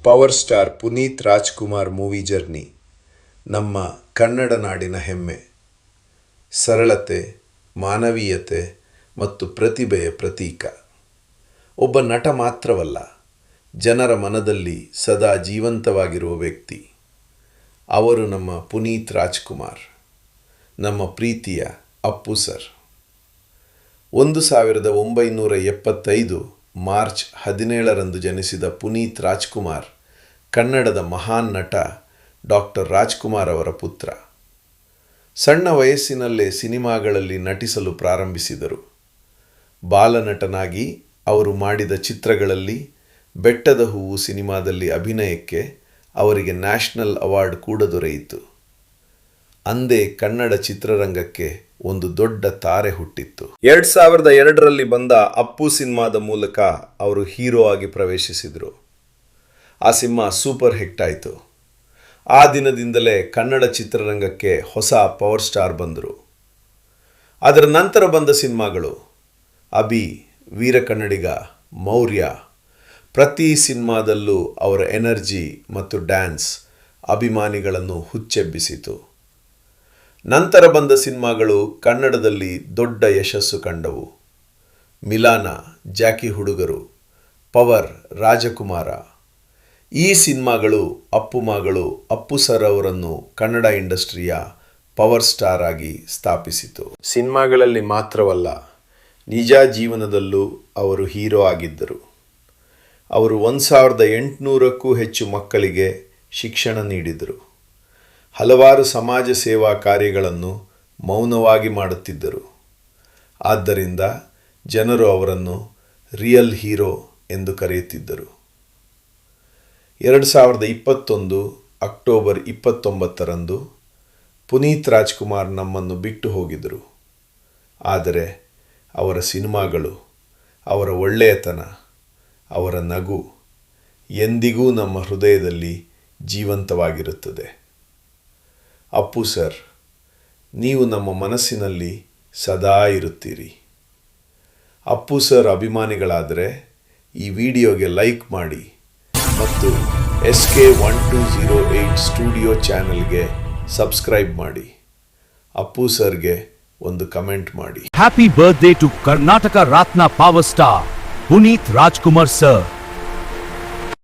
Power star Puneeth Rajkumar movie journey ನಮ್ಮ ಕನ್ನಡ ನಾಡಿನ ಹೆಮ್ಮೆ. ಸರಳತೆ, ಮಾನವೀಯತೆ ಮತ್ತು ಪ್ರತಿಭೆಯ ಪ್ರತೀಕ. ಒಬ್ಬ ನಟ ಮಾತ್ರವಲ್ಲ, ಜನರ ಮನದಲ್ಲಿ ಸದಾ ಜೀವಂತವಾಗಿರುವ ವ್ಯಕ್ತಿ. ಅವರು ನಮ್ಮ ಪುನೀತ್ ರಾಜ್ಕುಮಾರ್, ನಮ್ಮ ಪ್ರೀತಿಯ ಅಪ್ಪು ಸರ್. 1975 ಮಾರ್ಚ್ 17ರಂದು ಜನಿಸಿದ ಪುನೀತ್ ರಾಜ್ಕುಮಾರ್ ಕನ್ನಡದ ಮಹಾನ್ ನಟ ಡಾಕ್ಟರ್ ರಾಜ್ಕುಮಾರ್ ಅವರ ಪುತ್ರ. ಸಣ್ಣ ವಯಸ್ಸಿನಲ್ಲೇ ಸಿನಿಮಾಗಳಲ್ಲಿ ನಟಿಸಲು ಪ್ರಾರಂಭಿಸಿದರು. ಬಾಲನಟನಾಗಿ ಅವರು ಮಾಡಿದ ಚಿತ್ರಗಳಲ್ಲಿ ಬೆಟ್ಟದ ಹೂವು ಸಿನಿಮಾದಲ್ಲಿ ಅಭಿನಯಕ್ಕೆ ಅವರಿಗೆ ನ್ಯಾಷನಲ್ ಅವಾರ್ಡ್ ಕೂಡ ದೊರೆಯಿತು. ಅಂದೇ ಕನ್ನಡ ಚಿತ್ರರಂಗಕ್ಕೆ ಒಂದು ದೊಡ್ಡ ತಾರೆ ಹುಟ್ಟಿತ್ತು. 2002ರಲ್ಲಿ ಬಂದ ಅಪ್ಪು ಸಿನಿಮಾದ ಮೂಲಕ ಅವರು ಹೀರೋ ಆಗಿ ಪ್ರವೇಶಿಸಿದರು. ಆ ಸಿನಿಮಾ ಸೂಪರ್ ಹಿಟ್ ಆಯಿತು. ಆ ದಿನದಿಂದಲೇ ಕನ್ನಡ ಚಿತ್ರರಂಗಕ್ಕೆ ಹೊಸ ಪವರ್ ಸ್ಟಾರ್ ಬಂದರು. ಅದರ ನಂತರ ಬಂದ ಸಿನಿಮಾಗಳು ಅಭಿ, ವೀರ ಕನ್ನಡಿಗ, ಮೌರ್ಯ. ಪ್ರತಿ ಸಿನಿಮಾದಲ್ಲೂ ಅವರ ಎನರ್ಜಿ ಮತ್ತು ಡ್ಯಾನ್ಸ್ ಅಭಿಮಾನಿಗಳನ್ನು ಹುಚ್ಚೆಬ್ಬಿಸಿತು. ನಂತರ ಬಂದ ಸಿನಿಮಾಗಳು ಕನ್ನಡದಲ್ಲಿ ದೊಡ್ಡ ಯಶಸ್ಸು ಕಂಡವು. ಮಿಲಾನ, ಜಾಕಿ ಹುಡುಗರು, ಪವರ್, ರಾಜಕುಮಾರ. ಈ ಸಿನಿಮಾಗಳು ಅಪ್ಪು ಸರ್ ಅವರನ್ನು ಕನ್ನಡ ಇಂಡಸ್ಟ್ರಿಯ ಪವರ್ ಸ್ಟಾರ್ ಆಗಿ ಸ್ಥಾಪಿಸಿತು. ಸಿನಿಮಾಗಳಲ್ಲಿ ಮಾತ್ರವಲ್ಲ, ನಿಜ ಜೀವನದಲ್ಲೂ ಅವರು ಹೀರೋ ಆಗಿದ್ದರು. ಅವರು 1800ಕ್ಕೂ ಹೆಚ್ಚು ಮಕ್ಕಳಿಗೆ ಶಿಕ್ಷಣ ನೀಡಿದರು. ಹಲವಾರು ಸಮಾಜ ಸೇವಾ ಕಾರ್ಯಗಳನ್ನು ಮೌನವಾಗಿ ಮಾಡುತ್ತಿದ್ದರು. ಆದ್ದರಿಂದ ಜನರು ಅವರನ್ನು ರಿಯಲ್ ಹೀರೋ ಎಂದು ಕರೆಯುತ್ತಿದ್ದರು. 2021 ಅಕ್ಟೋಬರ್ 29ರಂದು ಪುನೀತ್ ರಾಜ್ಕುಮಾರ್ ನಮ್ಮನ್ನು ಬಿಟ್ಟು ಹೋಗಿದರು. ಆದರೆ ಅವರ ಸಿನಿಮಾಗಳು, ಅವರ ಒಳ್ಳೆಯತನ, ಅವರ ನಗು ಎಂದಿಗೂ ನಮ್ಮ ಹೃದಯದಲ್ಲಿ ಜೀವಂತವಾಗಿರುತ್ತದೆ. ಅಪ್ಪು ಸರ್, ನೀವು ನಮ್ಮ ಮನಸ್ಸಿನಲ್ಲಿ ಸದಾ ಇರುತ್ತೀರಿ. ಅಪ್ಪು ಸರ್ ಅಭಿಮಾನಿಗಳಾದರೆ ಈ ವಿಡಿಯೋಗೆ ಲೈಕ್ ಮಾಡಿ ಮತ್ತು SK1208 ಸ್ಟುಡಿಯೋ ಚಾನೆಲ್ಗೆ ಸಬ್ಸ್ಕ್ರೈಬ್ ಮಾಡಿ. ಅಪ್ಪು ಸರ್ಗೆ ಒಂದು ಕಮೆಂಟ್ ಮಾಡಿ. Happy birthday to Karnataka Ratna power star Puneeth Rajkumar sir.